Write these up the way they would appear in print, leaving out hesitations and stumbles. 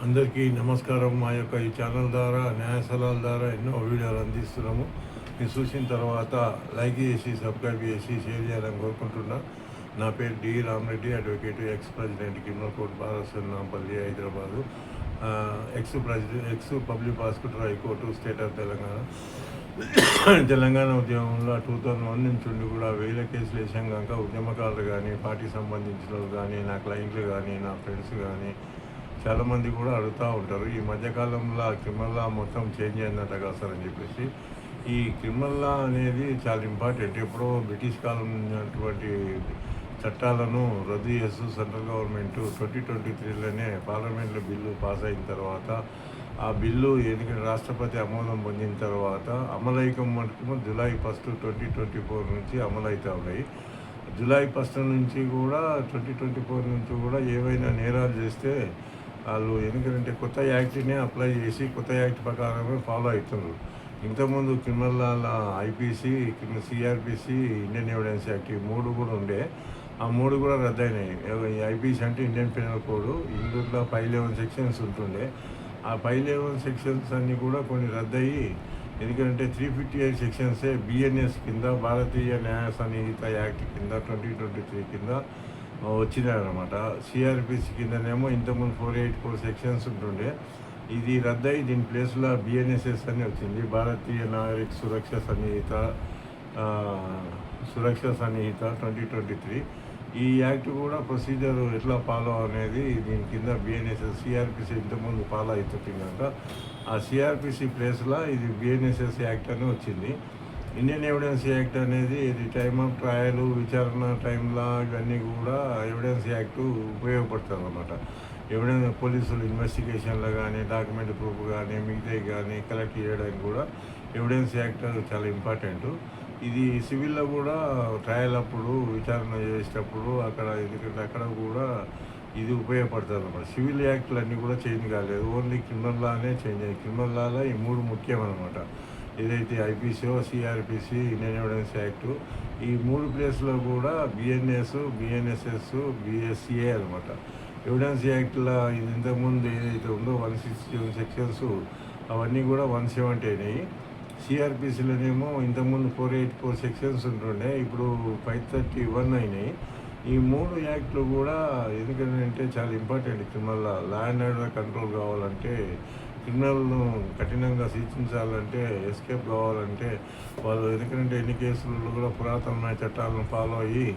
అందరికీ నమస్కారం. మా యొక్క ఈ ఛానల్ ద్వారా న్యాయ సలహాల ద్వారా ఎన్నో వీడియోలు అందిస్తున్నాము. మీరు చూసిన తర్వాత లైక్ చేసి సబ్స్క్రైబ్ చేసి షేర్ చేయాలని కోరుకుంటున్నా. నా పేరు D Ramareddy, advocate, ex president, criminal court bar association Nampally, Hyderabad, ex public prosecutor, high court, state of Telangana. Telangana ఉద్యమంలో 2001 నుంచి ఉండి కూడా వేల కేసులు వేసాం కనుక ఉద్యమకారులు కానీ, పార్టీకి సంబంధించిన వాళ్ళు కానీ, నా క్లయింట్లు కానీ, నా ఫ్రెండ్స్ కానీ చాలామంది కూడా అడుగుతూ ఉంటారు. ఈ మధ్యకాలంలో క్రిమినల్ లా మొత్తం చేంజ్ అయిందట కదా సార్ అని చెప్పేసి. ఈ క్రిమినల్ లా అనేది చాలా ఇంపార్టెంట్. ఎప్పుడో బ్రిటిష్ కాలం ఉన్నటువంటి చట్టాలను రద్దు చేస్తూ సెంట్రల్ గవర్నమెంట్ 2023లోనే పార్లమెంట్లో బిల్లు పాస్ అయిన తర్వాత, ఆ బిల్లు ఎందుకంటే రాష్ట్రపతి ఆమోదం పొందిన తర్వాత అమలైకం మటుకు జూలై 1, 2024 నుంచి అమలవుతూ ఉన్నాయి. జూలై 1 నుంచి కూడా 2024 నుంచి కూడా ఏవైనా నేరాలు చేస్తే వాళ్ళు ఎందుకంటే కొత్త యాక్ట్నే అప్లై చేసి కొత్త యాక్ట్ ప్రకారమే ఫాలో అవుతున్నారు. ఇంతకుముందు క్రిమినల్ లా IPC, CrPC, Indian evidence act ఈ 3 కూడా ఉండే. ఆ 3 కూడా రద్దయినాయి. ఐపీసీ అంటే ఇండియన్ పీనల్ కోడ్, ఇందులో 511 సెక్షన్స్ ఉంటుండే. ఆ 511 సెక్షన్స్ అన్నీ కూడా కొన్ని రద్దయి, ఎందుకంటే 358 సెక్షన్సే బిఎన్ఎస్ కింద, భారతీయ న్యాయ సన్నిహిత యాక్ట్ కింద 2023 కింద వచ్చినాయన్నమాట. సిఆర్పిసి కిందనేమో ఇంతకుముందు 484 సెక్షన్స్ ఉంటుండే. ఇది రద్దయి దీని ప్లేస్లో బిఎన్ఎస్ఎస్ అని వచ్చింది, భారతీయ నాగరిక సురక్ష సన్నిహిత 2023. ఈ యాక్ట్ కూడా ప్రొసీజర్ ఎట్లా ఫాలో అనేది దీని కింద బిఎన్ఎస్ఎస్, సిఆర్పిసి ఇంతకుముందు ఫాలో అవుతుంది కనుక ఆ సిఆర్పిసి ప్లేస్లో ఇది బిఎన్ఎస్ఎస్ యాక్ట్ అని వచ్చింది. ఇండియన్ ఎవిడెన్స్ యాక్ట్ అనేది ఇది టైమ్ ఆఫ్ ట్రయల్, విచారణ టైంలో ఇవన్నీ కూడా ఎవిడెన్స్ యాక్ట్ ఉపయోగపడుతుంది అన్నమాట. పోలీసులు ఇన్వెస్టిగేషన్లో కానీ, డాక్యుమెంట్ ప్రూఫ్ కానీ, మిగతాయి కానీ కలెక్ట్ చేయడానికి కూడా ఎవిడెన్స్ యాక్ట్ చాలా ఇంపార్టెంట్. ఇది సివిల్లో కూడా ట్రయల్ అప్పుడు, విచారణ చేసేటప్పుడు ఎందుకంటే అక్కడ కూడా ఇది ఉపయోగపడుతుంది అన్నమాట. సివిల్ యాక్ట్లు అన్నీ కూడా చేంజ్ కాలేదు, ఓన్లీ క్రిమినల్ లానే చేంజ్ అయ్యాయి. క్రిమినల్ లాలో ఈ 3 ముఖ్యం అనమాట. ఏదైతే IPC, CrPC, Indian evidence act, ఈ 3 ప్లేస్లో కూడా బిఎన్ఎస్ఎస్, బిఎస్సిఏ అనమాట. ఎవిడెన్స్ యాక్ట్లో ఇది ఇంతకుముందు ఏదైతే ఉందో 167 సెక్షన్స్ అవన్నీ కూడా 170 అయినాయి. సిఆర్పిసిలోనేమో ఇంతకుముందు 484 సెక్షన్స్ ఉంటుండే, ఇప్పుడు 531 అయినాయి. ఈ 3 యాక్ట్లు కూడా ఎందుకంటే చాలా important. Criminal law and order control కావాలంటే, క్రిమినల్ను కఠినంగా శిక్షించాలంటే, ఎస్కేప్ కావాలంటే వాళ్ళు ఎందుకంటే ఎన్ని కేసులు కూడా పురాతనమైన చట్టాలను ఫాలో అయ్యి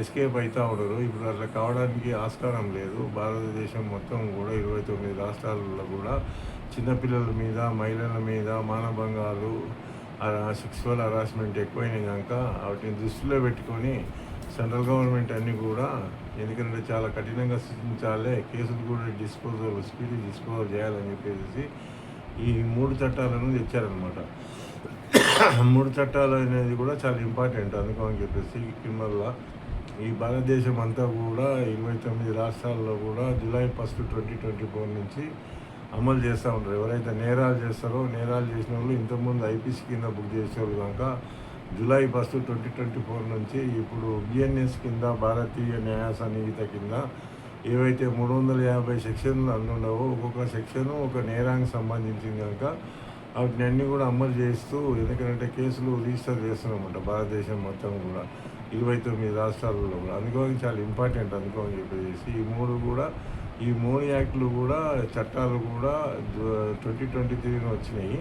ఎస్కేప్ అవుతూ ఉండరు. ఇప్పుడు అట్లా కావడానికి ఆస్కారం లేదు. భారతదేశం మొత్తం కూడా 29 రాష్ట్రాలలో కూడా చిన్నపిల్లల మీద, మహిళల మీద మానభంగాలు, సెక్సువల్ హరాస్మెంట్ ఎక్కువైనాయి కనుక వాటిని దృష్టిలో పెట్టుకొని సెంట్రల్ గవర్నమెంట్ అన్నీ కూడా ఎందుకంటే చాలా కఠినంగా శిక్షించాలి, కేసులు కూడా స్పీడ్ డిస్పోజల్ చేయాలని చెప్పేసి ఈ 3 చట్టాలను తెచ్చారనమాట. 3 చట్టాలు అనేది కూడా చాలా ఇంపార్టెంట్. అందుకని చెప్పేసి క్రిమినల్ లా ఈ భారతదేశం అంతా కూడా 29 రాష్ట్రాల్లో కూడా జూలై 1, 2024 నుంచి అమలు చేస్తూ ఉంటారు. ఎవరైతే నేరాలు చేస్తారో, నేరాలు చేసిన వాళ్ళు ఇంతకుముందు ఐపీసీ కింద బుక్ చేసేవాళ్ళు కనుక జూలై 1, 2024 నుంచి ఇప్పుడు బిఎన్ఎస్ కింద, భారతీయ న్యాయ సన్నిహిత కింద ఏవైతే 350 సెక్షన్లు అందుండవో, ఒక్కొక్క సెక్షను ఒక నేరానికి సంబంధించింది కనుక వాటిని అన్నీ కూడా అమలు చేస్తూ ఎందుకంటే కేసులు రిజిస్టర్ చేస్తున్నామంట భారతదేశం మొత్తం కూడా 29 రాష్ట్రాలలో కూడా. అందుకని చాలా ఇంపార్టెంట్. అందుకని చెప్పేసి ఈ 3 యాక్ట్లు కూడా చట్టాలు కూడా 2023 వచ్చినాయి.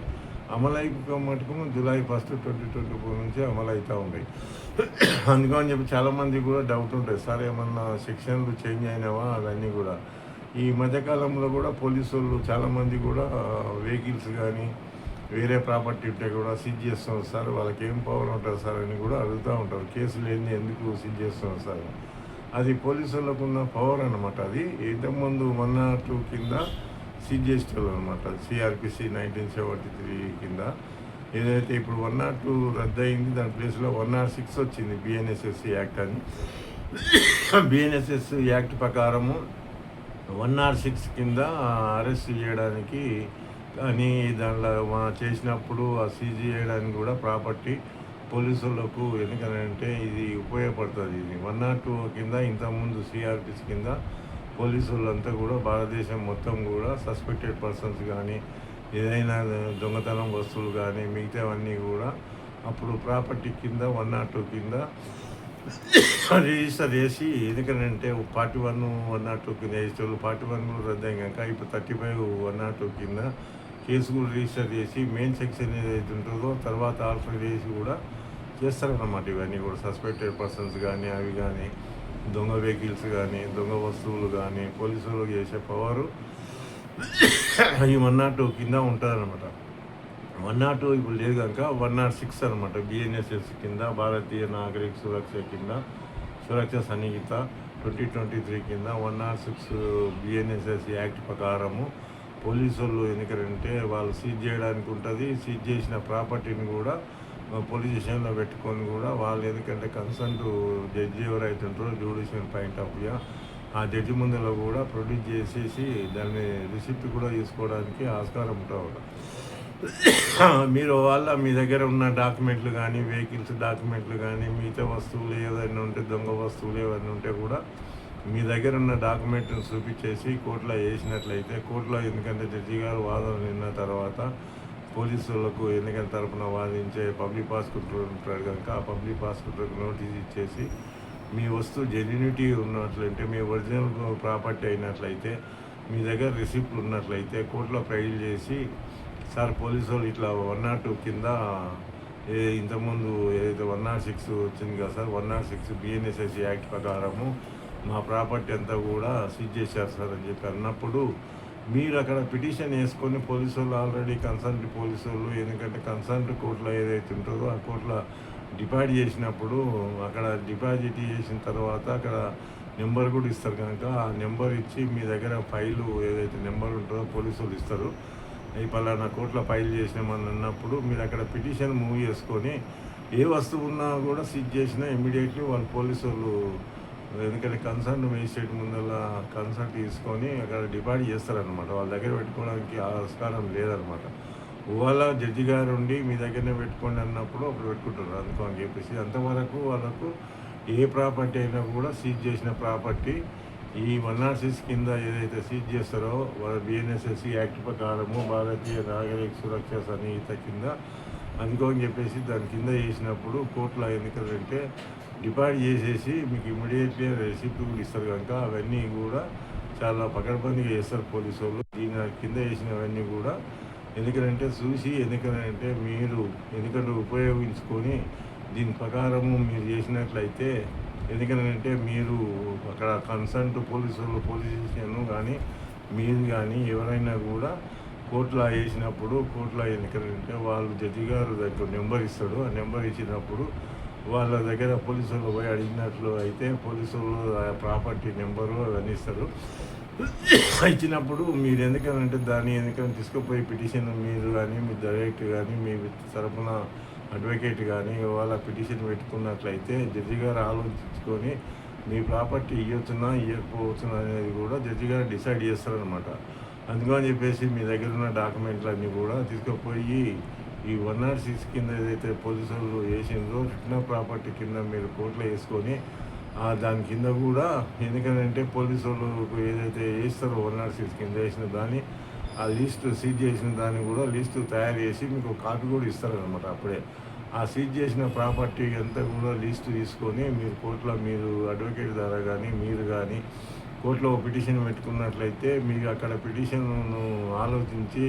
అమలైక మటుకు జూలై 1, 2024 నుంచి అమలవుతూ ఉన్నాయి. అందుకని చెప్పి చాలామంది కూడా డౌట్ ఉంటుంది, సార్ ఏమన్నా సెక్షన్లు చేంజ్ అయినావా అవన్నీ కూడా. ఈ మధ్యకాలంలో కూడా పోలీసు వాళ్ళు చాలామంది కూడా వెహికల్స్ కానీ వేరే ప్రాపర్టీ ఉంటే కూడా సీజ్ చేస్తున్నారు సార్, వాళ్ళకి ఏం పవర్ ఉంటుంది సార్ అని కూడా అడుగుతూ ఉంటారు. కేసులు ఏంది, ఎందుకు సీజ్ చేస్తున్నారు సార్? అది పోలీసు వాళ్ళకు ఉన్న పవర్ అనమాట. అది ఇంతకుముందు 102 కింద సీజ్ చేసేవాళ్ళు అనమాట. సిఆర్పిసి 1973 కింద ఏదైతే ఇప్పుడు 102 రద్దు అయింది, దాని ప్లేస్లో 106 వచ్చింది, బిఎన్ఎస్ఎస్ యాక్ట్ అని. బిఎన్ఎస్ఎస్ యాక్ట్ ప్రకారము 106 కింద అరెస్ట్ చేయడానికి కానీ దానిలో చేసినప్పుడు ఆ సీజ్ చేయడానికి కూడా ప్రాపర్టీ పోలీసులకు ఎందుకంటే ఇది ఉపయోగపడుతుంది. ఇది 102 కింద ఇంతకుముందు సిఆర్పిసి కింద పోలీసు వాళ్ళంతా కూడా భారతదేశం మొత్తం కూడా సస్పెక్టెడ్ పర్సన్స్ కానీ ఏదైనా దొంగతనం వస్తువులు కానీ మిగతావన్నీ కూడా అప్పుడు ప్రాపర్టీ కింద 102 కింద రిజిస్టర్ చేసి, ఎందుకంటే 41 102 కింద వేసేవాళ్ళు, 41 కూడా రద్దు అయ్యాక ఇప్పుడు 35 102 కింద కేసు కూడా రిజిస్టర్ చేసి మెయిన్ సెక్షన్ ఏదైతే ఉంటుందో తర్వాత ఆల్టర్ చేసి కూడా చేస్తారన్నమాట. ఇవన్నీ కూడా సస్పెక్టెడ్ పర్సన్స్ కానీ అవి కానీ దొంగ వెహికల్స్ కానీ దొంగ వస్తువులు కానీ పోలీసులు చేసే పవరు ఈ 102 కింద ఉంటుందన్నమాట. 102 ఇప్పుడు లేదు కనుక 106 అనమాట. బిఎన్ఎస్ఎస్ కింద భారతీయ నాగరిక సురక్ష కింద సురక్ష సన్నిహిత 2023 కింద 106 బిఎన్ఎస్ఎస్ యాక్ట్ ప్రకారము పోలీసు వాళ్ళు ఎందుకంటే వాళ్ళు సీజ్ చేయడానికి ఉంటుంది. సీజ్ చేసిన ప్రాపర్టీని కూడా పోలీస్ స్టేషన్లో పెట్టుకొని కూడా వాళ్ళు ఎందుకంటే కన్సర్న్ జడ్జి ఎవరైతే ఉంటారో జ్యుడిషియల్ పాయింట్ ఆఫ్ వ్యూ ఆ జడ్జి ముందులో కూడా ప్రొడ్యూస్ చేసేసి దాన్ని రిసిప్ట్ కూడా తీసుకోవడానికి ఆస్కారం ఉంటుంది. మీరు మీ దగ్గర ఉన్న డాక్యుమెంట్లు కానీ వెహికల్స్ డాక్యుమెంట్లు కానీ మిగతా వస్తువులు ఏదైనా ఉంటే దొంగ వస్తువులు ఏమైనా ఉంటే కూడా మీ దగ్గర ఉన్న డాక్యుమెంట్ని చూపించేసి కోర్టులో వేసినట్లయితే కోర్టులో ఎందుకంటే జడ్జి గారు వాదన విన్న తర్వాత పోలీసులకు ఎన్నికల తరఫున వాదించే పబ్లిక్ ప్రాసిక్యూటర్ ఉంటాడు కనుక ఆ పబ్లిక్ ప్రాసిక్యూటర్కి నోటీస్ ఇచ్చేసి మీ వస్తువు జెన్యూనిటీ ఉన్నట్లయితే మీ ఒరిజినల్ ప్రాపర్టీ అయినట్లయితే మీ దగ్గర రిసిప్ట్లు ఉన్నట్లయితే కోర్టులో ఫైల్ చేసి సార్ పోలీసు వాళ్ళు ఇట్లా 102 కింద ఇంతకుముందు ఏదైతే 106 వచ్చింది కదా సార్ 106 బిఎన్ఎస్ఎస్ యాక్ట్ ప్రకారము మా ప్రాపర్టీ అంతా కూడా సీజ్ చేశారు సార్ అని చెప్పి అన్నప్పుడు మీరు అక్కడ పిటిషన్ వేసుకొని పోలీసు వాళ్ళు ఆల్రెడీ కన్సర్న్ పోలీసు వాళ్ళు ఎందుకంటే కన్సర్న్ కోర్టులో ఏదైతే ఉంటుందో ఆ కోర్టులో డిపాజిట్ చేసినప్పుడు అక్కడ డిపాజిట్ చేసిన తర్వాత అక్కడ నెంబర్ కూడా ఇస్తారు కనుక ఆ నెంబర్ ఇచ్చి మీ దగ్గర ఫైలు ఏదైతే నెంబర్ ఉంటుందో పోలీసు వాళ్ళు ఇస్తారు. ఈ పలానా కోర్టులో ఫైల్ చేసినామని అన్నప్పుడు మీరు అక్కడ పిటిషన్ మూవ్ చేసుకొని ఏ వస్తువు ఉన్నా కూడా సీజ్ చేసినా ఇమీడియట్లీ వాళ్ళు పోలీసు వాళ్ళు ఎందుకంటే కన్సర్న్ మేజిస్ట్రేట్ ముందర కన్సల్ట్ తీసుకొని అక్కడ డిపాజిట్ చేస్తారనమాట. వాళ్ళ దగ్గర పెట్టుకోవడానికి ఆస్కారం లేదనమాట. వాళ్ళ జడ్జి గారు ఉండి మీ దగ్గరనే పెట్టుకోండి అన్నప్పుడు అప్పుడు పెట్టుకుంటారు. అందుకో అని చెప్పేసి అంతవరకు వాళ్ళకు ఏ ప్రాపర్టీ అయినా కూడా సీజ్ చేసిన ప్రాపర్టీ ఈ 106 కింద ఏదైతే సీజ్ చేస్తారో వాళ్ళ బిఎన్ఎస్ఎస్ యాక్ట్ ప్రకారము భారతీయ నాగరిక సురక్ష సన్నిహిత కింద అందుకో అని చెప్పేసి దాని కింద చేసినప్పుడు కోర్టులో ఎందుకంటే డిపాజిట్ చేసేసి మీకు ఇమ్మీడియట్లీ రెసిప్ట్ కూడా ఇస్తారు కనుక అవన్నీ కూడా చాలా పకడ్బందీగా చేస్తారు పోలీసు వాళ్ళు. దీని కింద చేసినవన్నీ కూడా ఎందుకంటే చూసి ఎందుకంటే మీరు ఎందుకంటే ఉపయోగించుకొని దీని ప్రకారము మీరు చేసినట్లయితే ఎందుకంటే మీరు అక్కడ కన్సర్న్ పోలీసు వాళ్ళు పోలీస్ స్టేషన్ కానీ మీరు కానీ ఎవరైనా కూడా కోర్టులో వేసినప్పుడు కోర్టులో ఎందుకంటే వాళ్ళు జడ్జి గారు దాంట్లో నెంబర్ ఇస్తాడు. ఆ నెంబర్ ఇచ్చినప్పుడు వాళ్ళ దగ్గర పోలీసు వాళ్ళు పోయి అడిగినట్లు అయితే పోలీసు వాళ్ళు ఆ ప్రాపర్టీ నెంబరు అవన్నీ ఇస్తారు. ఇచ్చినప్పుడు మీరు ఎందుకంటే దాన్ని ఎందుకంటే తీసుకుపోయి పిటిషన్ మీరు కానీ మీ డైరెక్ట్ కానీ మీ తరఫున అడ్వకేట్ కానీ వాళ్ళ పిటిషన్ పెట్టుకున్నట్లయితే జడ్జి గారు ఆలోచించుకొని మీ ప్రాపర్టీ ఇవ్వచ్చునా ఇవ్వకపోవచ్చునా అనేది కూడా జడ్జి గారు డిసైడ్ చేస్తారనమాట. అందుకని చెప్పేసి మీ దగ్గర ఉన్న డాక్యుమెంట్లు అన్నీ కూడా తీసుకుపోయి ఈ 106 కింద ఏదైతే పోలీసు వాళ్ళు వేసిందో రిటర్న్ ప్రాపర్టీ కింద మీరు కోర్టులో వేసుకొని దాని కింద కూడా ఎందుకంటే పోలీసు వాళ్ళు ఏదైతే వేస్తారో 106 కింద వేసిన దాన్ని ఆ లిస్ట్ సీజ్ చేసిన దాన్ని కూడా లిస్టు తయారు చేసి మీకు కాపీ కూడా ఇస్తారనమాట. అప్పుడే ఆ సీజ్ చేసిన ప్రాపర్టీ అంతా కూడా లిస్టు తీసుకొని మీరు కోర్టులో మీరు అడ్వకేట్ ద్వారా కానీ మీరు కానీ కోర్టులో పిటిషన్ పెట్టుకున్నట్లయితే మీకు అక్కడ పిటిషన్ను ఆలోచించి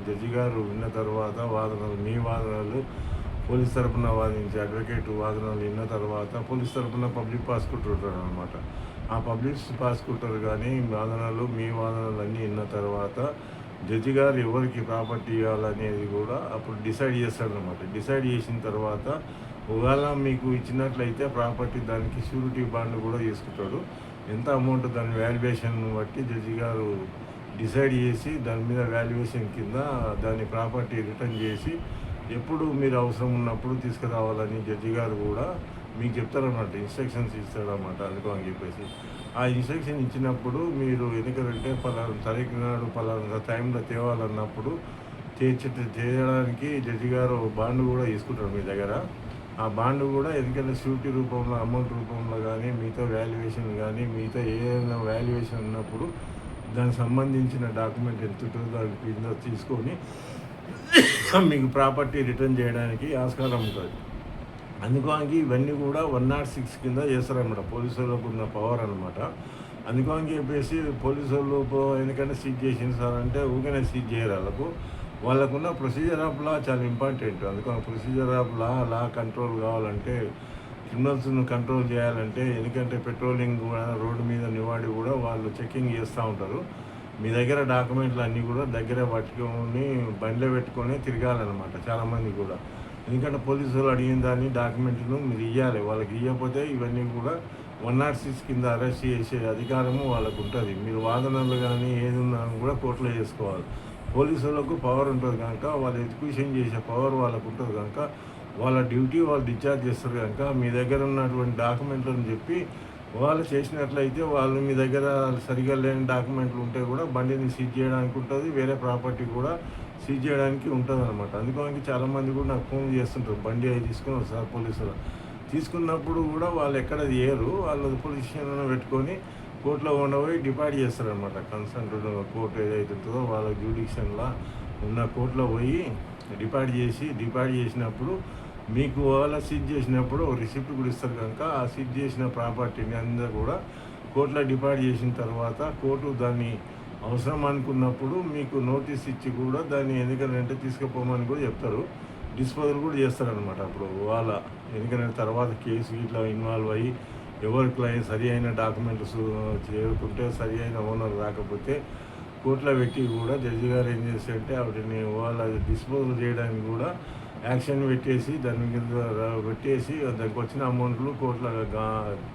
జడ్జి గారు విన్న తర్వాత వాదనలు మీ వాదనలు పోలీస్ తరఫున వాదించే అడ్వకేట్ వాదనలు విన్న తర్వాత పోలీస్ తరఫున పబ్లిక్ ప్రాసిక్యూటర్ ఉంటారు అనమాట. ఆ పబ్లిక్ ప్రాసిక్యూటర్ కానీ వాదనలు మీ వాదనలు అన్నీ విన్న తర్వాత జడ్జి గారు ఎవరికి ప్రాపర్టీ ఇవ్వాలనేది కూడా అప్పుడు డిసైడ్ చేస్తాడనమాట. డిసైడ్ చేసిన తర్వాత ఒకవేళ మీకు ఇచ్చినట్లయితే ప్రాపర్టీ దానికి షూరిటీ బాండ్ కూడా తీసుకుంటాడు. ఎంత అమౌంట్ దాని వాల్యుయేషన్ బట్టి జడ్జి గారు డిసైడ్ చేసి దాని మీద వాల్యుయేషన్ కింద దాని ప్రాపర్టీ రిటర్న్ చేసి ఎప్పుడు మీరు అవసరం ఉన్నప్పుడు తీసుకురావాలని జడ్జి గారు కూడా మీకు చెప్తారన్నమాట. ఇన్స్ట్రక్షన్స్ ఇస్తాడన్నమాట. అందుకో అని చెప్పేసి ఆ ఇన్స్ట్రక్షన్ ఇచ్చినప్పుడు మీరు ఎందుకంటే పలానా తారీఖు నాడు పలానా టైంలో తేవాలన్నప్పుడు చేయడానికి జడ్జి గారు బాండ్ కూడా తీసుకుంటారు మీ దగ్గర. ఆ బాండ్ కూడా ఎందుకంటే షూరిటీ రూపంలో, అమౌంట్ రూపంలో కానీ, మిగతా వాల్యుయేషన్ కానీ, మిగతా ఏదైనా వాల్యుయేషన్ ఉన్నప్పుడు దానికి సంబంధించిన డాక్యుమెంట్ ఎంత ఉంటుందో దాని కింద తీసుకొని మీకు ప్రాపర్టీ రిటర్న్ చేయడానికి ఆస్కారం ఉంటుంది. అందుకోనికి ఇవన్నీ కూడా 106 కింద చేస్తారనమాట. పోలీసు వాళ్ళకు ఉన్న పవర్ అనమాట. అందుకని చెప్పేసి పోలీసు వాళ్ళు ఎందుకంటే సీజ్ చేసింది సార్ అంటే ఊరికనే సీజ్ చేయరు. వాళ్ళకున్న ప్రొసీజర్ ఆఫ్ లా చాలా ఇంపార్టెంట్. అందుకని ప్రొసీజర్ ఆఫ్ లా కంట్రోల్ కావాలంటే, క్రిమినల్స్ను కంట్రోల్ చేయాలంటే, ఎందుకంటే పెట్రోలింగ్ కూడా రోడ్డు మీద నివాడి కూడా వాళ్ళు చెకింగ్ చేస్తూ ఉంటారు. మీ దగ్గర డాక్యుమెంట్లు అన్నీ కూడా దగ్గర పట్టుకొని బండిలో పెట్టుకొని తిరగాలన్నమాట చాలామంది కూడా. ఎందుకంటే పోలీసు వాళ్ళు అడిగిన దాన్ని డాక్యుమెంట్ను మీరు ఇవ్వాలి. వాళ్ళకి ఇవ్వకపోతే ఇవన్నీ కూడా 106 కింద అరెస్ట్ చేసే అధికారము వాళ్ళకు ఉంటుంది. మీరు వాదనలు కానీ ఏది ఉన్నా కూడా కోర్టులో చేసుకోవాలి. పోలీసు వాళ్ళకు పవర్ ఉంటుంది కనుక, వాళ్ళు ఎగ్జిక్యూషన్ చేసే పవర్ వాళ్ళకు ఉంటుంది కనుక, వాళ్ళ డ్యూటీ వాళ్ళు డిశ్చార్జ్ చేస్తారు కనుక, మీ దగ్గర ఉన్నటువంటి డాక్యుమెంట్లను చెప్పి వాళ్ళు చేసినట్లయితే వాళ్ళు మీ దగ్గర సరిగా లేని డాక్యుమెంట్లు ఉంటే కూడా బండిని సీజ్ చేయడానికి ఉంటుంది, వేరే ప్రాపర్టీ కూడా సీజ్ చేయడానికి ఉంటుంది అనమాట. అందుకని చాలామంది కూడా నాకు ఫోన్ చేస్తుంటారు, బండి అవి తీసుకుని వస్తారు పోలీసులు. తీసుకున్నప్పుడు కూడా వాళ్ళు ఎక్కడ చేయరు, వాళ్ళు పోలీస్ స్టేషన్లో పెట్టుకొని కోర్టులో ఉండబోయి డిపాజిట్ చేస్తారనమాట. కన్సర్న్ కోర్టు ఏదైతే ఉంటుందో వాళ్ళ జ్యూడిక్షన్లో ఉన్న కోర్టులో పోయి డిపాజిట్ చేసినప్పుడు మీకు వాళ్ళ సీజ్ చేసినప్పుడు ఒక రిసిప్ట్ కూడా ఇస్తారు కనుక, ఆ సీజ్ చేసిన ప్రాపర్టీని అందరూ కూడా కోర్టులో డిపాజిట్ చేసిన తర్వాత కోర్టు దాన్ని అవసరం అనుకున్నప్పుడు మీకు నోటీస్ ఇచ్చి కూడా దాన్ని ఎందుకంటే తీసుకుపోమని కూడా చెప్తారు. డిస్పోజల్ కూడా చేస్తారనమాట. అప్పుడు వాళ్ళ ఎందుకంటే తర్వాత కేసు ఇట్లా ఇన్వాల్వ్ అయ్యి ఎవరి క్లయింట్ సరి అయిన డాక్యుమెంట్స్ చేరుకుంటే, సరి అయిన ఓనర్ రాకపోతే కోర్టులో పెట్టి కూడా జడ్జి గారు ఏం చేస్తారంటే వాటిని వాళ్ళ డిస్పోజల్ చేయడానికి కూడా యాక్షన్ పెట్టేసి దాని కింద పెట్టేసి దానికి వచ్చిన అమౌంట్లు కోర్టుల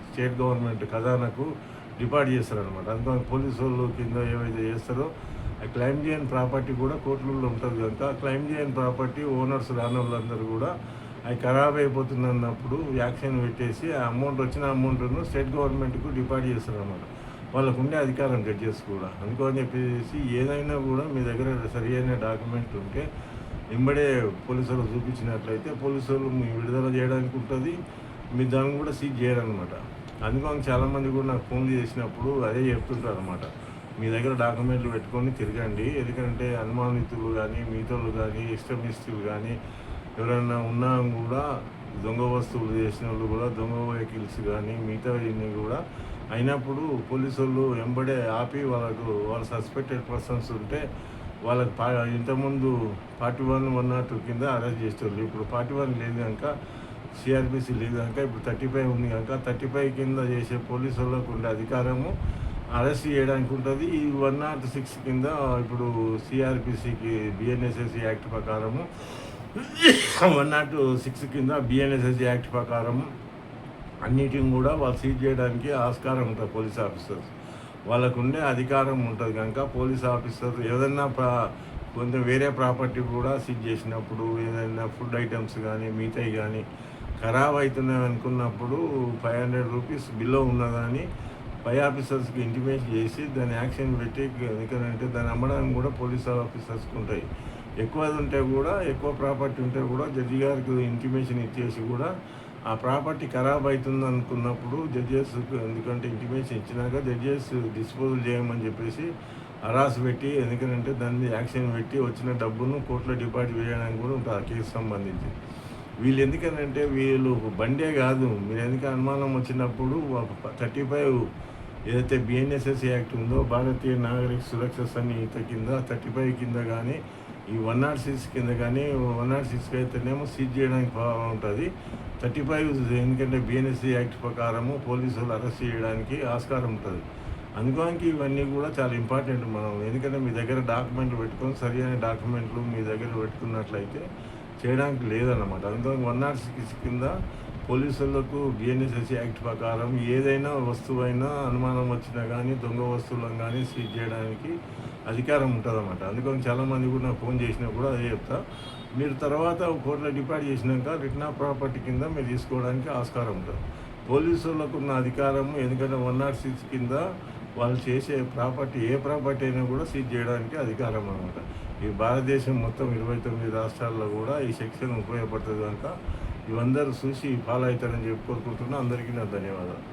స్టేట్ గవర్నమెంట్ ఖజానాకు డిపాజిట్ చేస్తారనమాట. అందుకని పోలీసు వాళ్ళు కింద ఏవైతే చేస్తారో ఆ క్లెయిమ్ చేయని ప్రాపర్టీ కూడా కోర్టులలో ఉంటుంది కనుక, క్లెయిమ్ చేయని ప్రాపర్టీ ఓనర్స్ రాని వాళ్ళందరూ కూడా అవి ఖరాబ్ అయిపోతుందన్నప్పుడు యాక్షన్ పెట్టేసి ఆ అమౌంట్ వచ్చిన అమౌంట్ను స్టేట్ గవర్నమెంట్కు డిపాజిట్ చేస్తారనమాట. వాళ్ళకు ఉండే అధికారం జడ్జెస్ కూడా. అందుకని చెప్పేసి ఏదైనా కూడా మీ దగ్గర సరి అయిన డాక్యుమెంట్ ఉంటే వెంబడే పోలీసు వాళ్ళు చూపించినట్లయితే పోలీసు వాళ్ళు మీ విడుదల చేయడానికి ఉంటుంది, మీ దాన్ని కూడా సీజ్ చేయరనమాట. అందుకని చాలామంది కూడా నాకు ఫోన్ చేసినప్పుడు అదే చెప్తుంటారు అనమాట, మీ దగ్గర డాక్యుమెంట్లు పెట్టుకొని తిరగండి. ఎందుకంటే అనుమానితులు కానీ, మిగతాలు కానీ, ఎక్స్ట్రీమిస్టులు కానీ ఎవరైనా ఉన్నా కూడా, దొంగ వస్తువులు చేసిన వాళ్ళు కూడా, దొంగ వెహికల్స్ కానీ మిగతావన్నీ కూడా అయినప్పుడు పోలీసు వాళ్ళు వెంబడే ఆపి వాళ్ళ సస్పెక్టెడ్ పర్సన్స్ ఉంటే వాళ్ళకి ఇంతకుముందు 41, 102 కింద అరెస్ట్ చేస్తారు. ఇప్పుడు 41 లేదు కనుక, సిఆర్పిసి లేదు కనుక, ఇప్పుడు 35 ఉంది కనుక 35 కింద చేసే పోలీసు వాళ్ళకు ఉండే అధికారము అరెస్ట్ చేయడానికి ఉంటుంది. ఈ 106 కింద ఇప్పుడు సిఆర్పిసికి బిఎన్ఎస్ఎస్ యాక్ట్ ప్రకారము 106 కింద బిఎన్ఎస్ఎస్ యాక్ట్ ప్రకారము అన్నిటిని కూడా వాళ్ళు సీజ్ చేయడానికి ఆస్కారం ఉంటుంది. పోలీస్ ఆఫీసర్స్ వాళ్ళకు ఉండే అధికారం ఉంటుంది కనుక, పోలీస్ ఆఫీసర్ ఏదైనా కొంచెం వేరే ప్రాపర్టీ కూడా సీజ్ చేసినప్పుడు, ఏదైనా ఫుడ్ ఐటమ్స్ కానీ మిగతాయి కానీ ఖరాబ్ అవుతున్నాయి అనుకున్నప్పుడు 500 రూపీస్ బిల్లో ఉన్నదని పై ఆఫీసర్స్కి ఇంటిమేట్ చేసి దాన్ని యాక్షన్ పెట్టి, ఎందుకంటే దాన్ని అమ్మడానికి కూడా పోలీస్ ఆఫీసర్స్కి ఉంటాయి. ఎక్కువ ఉంటే కూడా, ఎక్కువ ప్రాపర్టీ ఉంటే కూడా జడ్జి గారికి ఇంటిమేషన్ ఇచ్చేసి కూడా ఆ ప్రాపర్టీ ఖరాబ్ అవుతుంది అనుకున్నప్పుడు జడ్జెస్, ఎందుకంటే ఇంటిమేషన్ ఇచ్చినాక జడ్జెస్ డిస్పోజల్ చేయమని చెప్పేసి అరాస్ పెట్టి, ఎందుకంటే దాన్ని యాక్షన్ పెట్టి వచ్చిన డబ్బును కోర్టులో డిపాజిట్ చేయడానికి కూడా ఉంటుంది ఆ కేసు సంబంధించి. వీళ్ళు ఎందుకంటే వీళ్ళు బండే కాదు, మీరు ఎందుకు అనుమానం వచ్చినప్పుడు 35 ఏదైతే బిఎన్ఎస్ఎస్ యాక్ట్ ఉందో, భారతీయ నాగరిక సురక్ష సంహిత కింద 35 కింద కానీ, ఈ 106 కింద కానీ, 106 అయితేనేమో సీజ్ చేయడానికి ఉంటుంది. 35 ఎందుకంటే బిఎన్ఎస్సి యాక్ట్ ప్రకారము పోలీసులు అరెస్ట్ చేయడానికి ఆస్కారం ఉంటుంది. అందుకోనికి ఇవన్నీ కూడా చాలా ఇంపార్టెంట్. మనం ఎందుకంటే మీ దగ్గర డాక్యుమెంట్లు పెట్టుకొని సరి అయిన డాక్యుమెంట్లు మీ దగ్గర పెట్టుకున్నట్లయితే చేయడానికి లేదన్నమాట. అందుకని 106 కింద పోలీసులకు బిఎన్ఎస్ఎస్ యాక్ట్ ప్రకారం ఏదైనా వస్తువైనా అనుమానం వచ్చినా కానీ, దొంగ వస్తువులను కానీ సీజ్ చేయడానికి అధికారం ఉంటుందన్నమాట. అందుకని చాలామంది కూడా నాకు ఫోన్ చేసినా కూడా అదే చెప్తా, మీరు తర్వాత కోర్టులో డిపాజిట్ చేసినాక రిటర్న్ ఆఫ్ ప్రాపర్టీ కింద మీరు తీసుకోవడానికి ఆస్కారం ఉంటుంది. పోలీసులకు ఉన్న అధికారము ఎందుకంటే 106 కింద వాళ్ళు చేసే ప్రాపర్టీ ఏ ప్రాపర్టీ అయినా కూడా సీజ్ చేయడానికి అధికారం అనమాట. ఈ భారతదేశం మొత్తం 29 రాష్ట్రాల్లో కూడా ఈ సెక్షన్ ఉపయోగపడుతుంది కనుక ఇవందరూ చూసి ఫాలో అవుతారని చెప్పి కోరుకుంటున్నా. అందరికీ నా ధన్యవాదాలు.